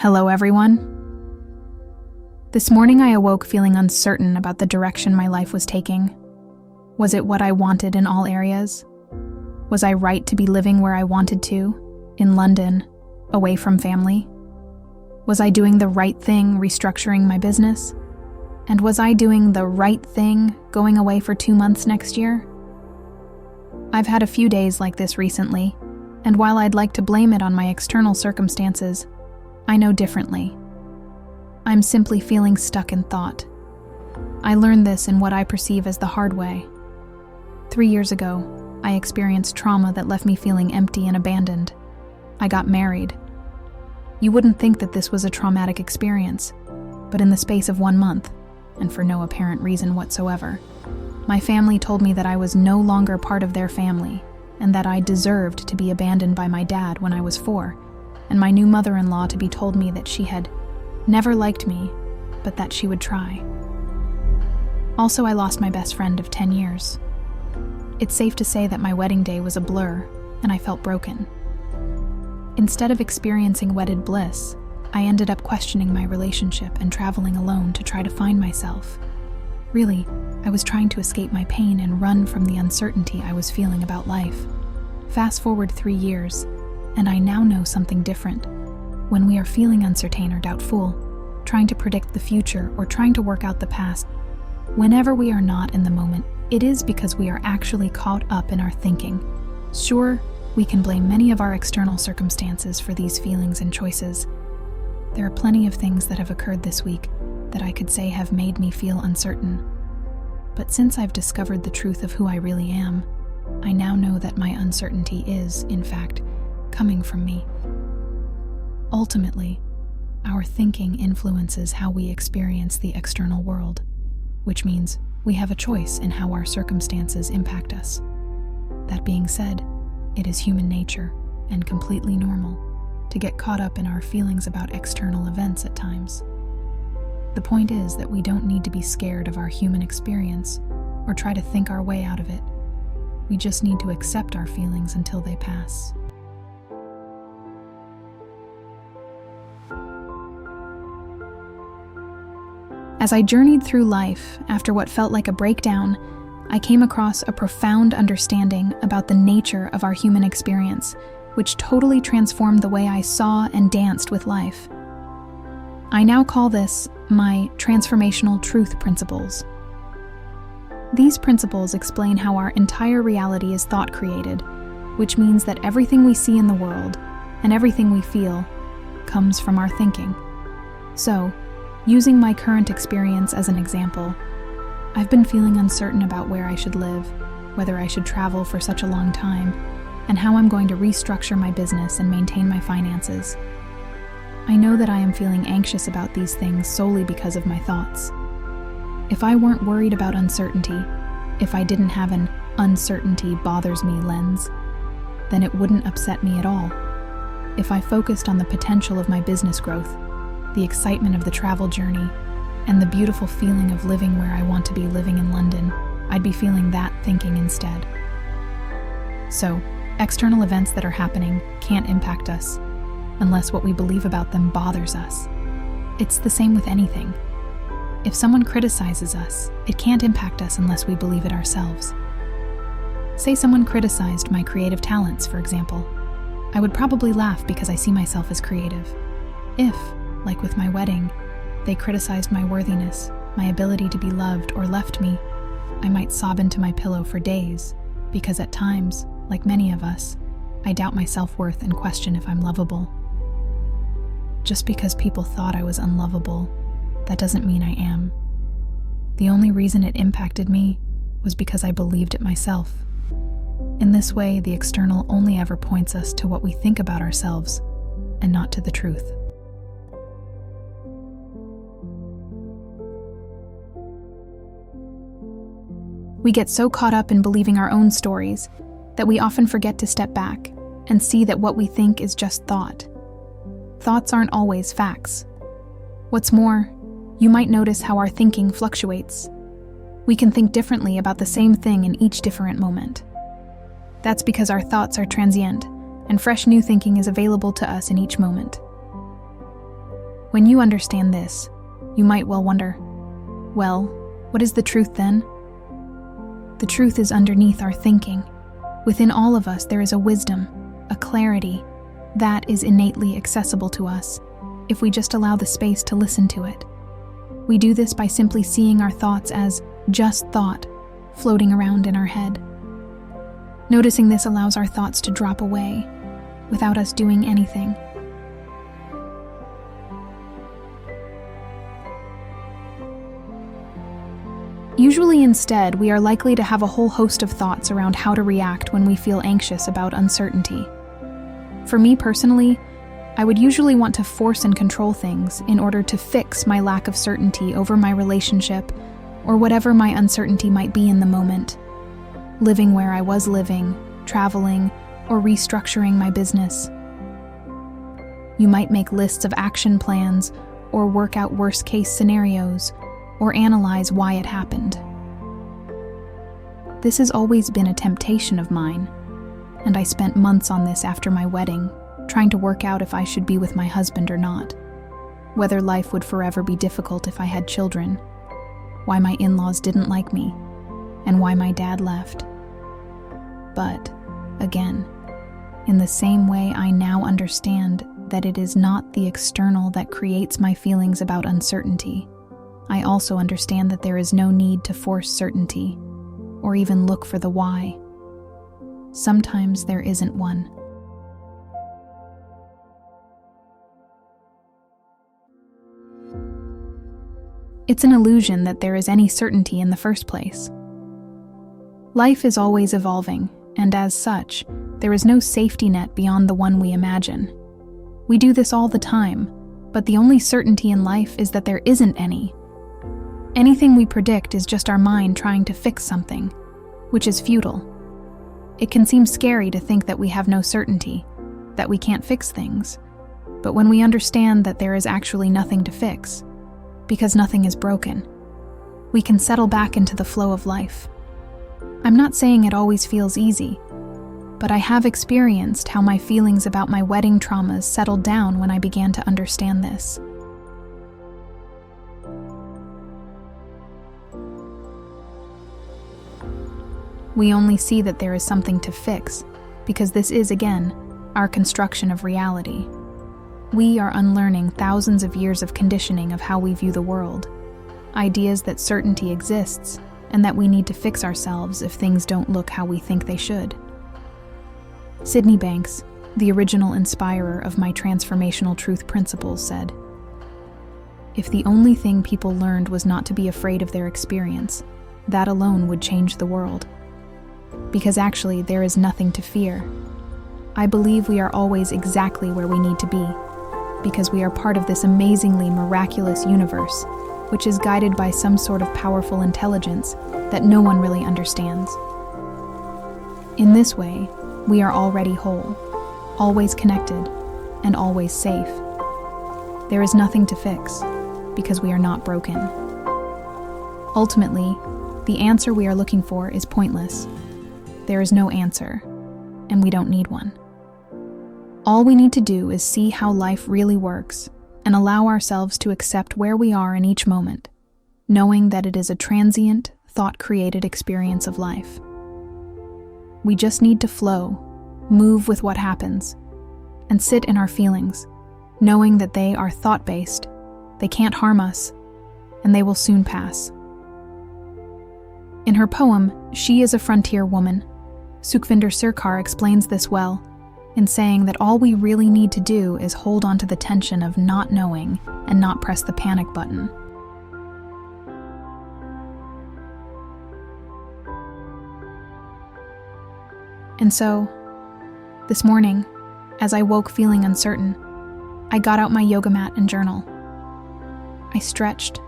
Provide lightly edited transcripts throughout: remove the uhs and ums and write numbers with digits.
Hello, everyone. This morning I awoke feeling uncertain about the direction my life was taking. Was it what I wanted in all areas? Was I right to be living where I wanted to, in London, away from family? Was I doing the right thing restructuring my business? And was I doing the right thing going away for 2 months next year? I've had a few days like this recently, and while I'd like to blame it on my external circumstances, I know differently. I'm simply feeling stuck in thought. I learned this in what I perceive as the hard way. 3 years ago, I experienced trauma that left me feeling empty and abandoned. I got married. You wouldn't think that this was a traumatic experience, but in the space of 1 month, and for no apparent reason whatsoever, my family told me that I was no longer part of their family, and that I deserved to be abandoned by my dad when I was 4, and my new mother-in-law to be told me that she had never liked me, but that she would try. Also, I lost my best friend of 10 years. It's safe to say that my wedding day was a blur, and I felt broken. Instead of experiencing wedded bliss, I ended up questioning my relationship and traveling alone to try to find myself. Really, I was trying to escape my pain and run from the uncertainty I was feeling about life. Fast forward 3 years, and I now know something different. When we are feeling uncertain or doubtful, trying to predict the future or trying to work out the past, whenever we are not in the moment, it is because we are actually caught up in our thinking. Sure, we can blame many of our external circumstances for these feelings and choices. There are plenty of things that have occurred this week that I could say have made me feel uncertain. But since I've discovered the truth of who I really am, I now know that my uncertainty is, in fact, coming from me. Ultimately, our thinking influences how we experience the external world, which means we have a choice in how our circumstances impact us. That being said, it is human nature and completely normal to get caught up in our feelings about external events at times. The point is that we don't need to be scared of our human experience or try to think our way out of it. We just need to accept our feelings until they pass. As I journeyed through life after what felt like a breakdown, I came across a profound understanding about the nature of our human experience, which totally transformed the way I saw and danced with life. I now call this my transformational truth principles. These principles explain how our entire reality is thought created, which means that everything we see in the world and everything we feel comes from our thinking. So, using my current experience as an example, I've been feeling uncertain about where I should live, whether I should travel for such a long time, and how I'm going to restructure my business and maintain my finances. I know that I am feeling anxious about these things solely because of my thoughts. If I weren't worried about uncertainty, if I didn't have an uncertainty bothers me lens, then it wouldn't upset me at all. If I focused on the potential of my business growth, the excitement of the travel journey, and the beautiful feeling of living where I want to be living in London, I'd be feeling that thinking instead. So, external events that are happening can't impact us unless what we believe about them bothers us. It's the same with anything. If someone criticizes us, it can't impact us unless we believe it ourselves. Say someone criticized my creative talents, for example. I would probably laugh because I see myself as creative. If, like with my wedding, they criticized my worthiness, my ability to be loved, or left me, I might sob into my pillow for days, because at times, like many of us, I doubt my self-worth and question if I'm lovable. Just because people thought I was unlovable, that doesn't mean I am. The only reason it impacted me was because I believed it myself. In this way, the external only ever points us to what we think about ourselves, and not to the truth. We get so caught up in believing our own stories that we often forget to step back and see that what we think is just thought. Thoughts aren't always facts. What's more, you might notice how our thinking fluctuates. We can think differently about the same thing in each different moment. That's because our thoughts are transient, and fresh new thinking is available to us in each moment. When you understand this, you might well wonder, well, what is the truth then? The truth is underneath our thinking. Within all of us, there is a wisdom, a clarity, that is innately accessible to us if we just allow the space to listen to it. We do this by simply seeing our thoughts as just thought, floating around in our head. Noticing this allows our thoughts to drop away without us doing anything. Usually instead, we are likely to have a whole host of thoughts around how to react when we feel anxious about uncertainty. For me personally, I would usually want to force and control things in order to fix my lack of certainty over my relationship or whatever my uncertainty might be in the moment. Living where I was living, traveling, or restructuring my business. You might make lists of action plans or work out worst-case scenarios or analyze why it happened. This has always been a temptation of mine, and I spent months on this after my wedding, trying to work out if I should be with my husband or not, whether life would forever be difficult if I had children, why my in-laws didn't like me, and why my dad left. But, again, in the same way I now understand that it is not the external that creates my feelings about uncertainty, I also understand that there is no need to force certainty, or even look for the why. Sometimes there isn't one. It's an illusion that there is any certainty in the first place. Life is always evolving, and as such, there is no safety net beyond the one we imagine. We do this all the time, but the only certainty in life is that there isn't any. Anything we predict is just our mind trying to fix something, which is futile. It can seem scary to think that we have no certainty, that we can't fix things, but when we understand that there is actually nothing to fix, because nothing is broken, we can settle back into the flow of life. I'm not saying it always feels easy, but I have experienced how my feelings about my wedding traumas settled down when I began to understand this. We only see that there is something to fix, because this is, again, our construction of reality. We are unlearning thousands of years of conditioning of how we view the world, ideas that certainty exists, and that we need to fix ourselves if things don't look how we think they should. Sydney Banks, the original inspirer of my transformational truth principles, said, "If the only thing people learned was not to be afraid of their experience, that alone would change the world. Because actually, there is nothing to fear. I believe we are always exactly where we need to be, because we are part of this amazingly miraculous universe, which is guided by some sort of powerful intelligence that no one really understands. In this way, we are already whole, always connected, and always safe. There is nothing to fix, because we are not broken. Ultimately, the answer we are looking for is pointless. There is no answer, and we don't need one. All we need to do is see how life really works and allow ourselves to accept where we are in each moment, knowing that it is a transient, thought-created experience of life. We just need to flow, move with what happens, and sit in our feelings, knowing that they are thought-based, they can't harm us, and they will soon pass. In her poem, She is a Frontier Woman, Sukhvinder Sircar explains this well, in saying that all we really need to do is hold on to the tension of not knowing and not press the panic button. And so, this morning, as I woke feeling uncertain, I got out my yoga mat and journal. I stretched.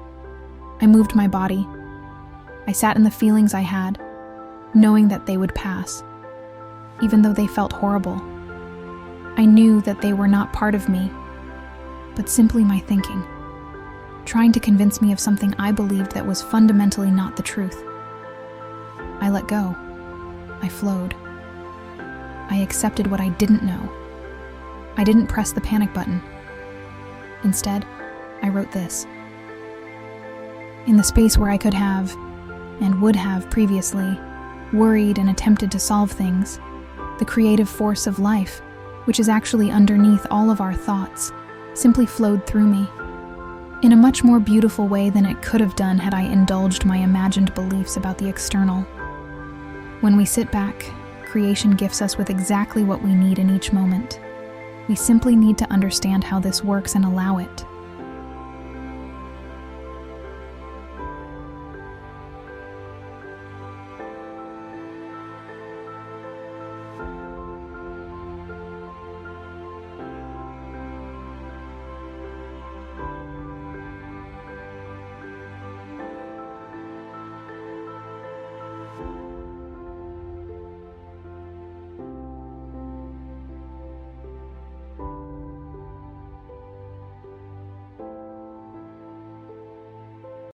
I moved my body. I sat in the feelings I had, knowing that they would pass, even though they felt horrible. I knew that they were not part of me, but simply my thinking, trying to convince me of something I believed that was fundamentally not the truth. I let go. I flowed. I accepted what I didn't know. I didn't press the panic button. Instead, I wrote this. In the space where I could have, and would have previously, worried and attempted to solve things, the creative force of life, which is actually underneath all of our thoughts, simply flowed through me, in a much more beautiful way than it could have done had I indulged my imagined beliefs about the external. When we sit back, creation gifts us with exactly what we need in each moment. We simply need to understand how this works and allow it.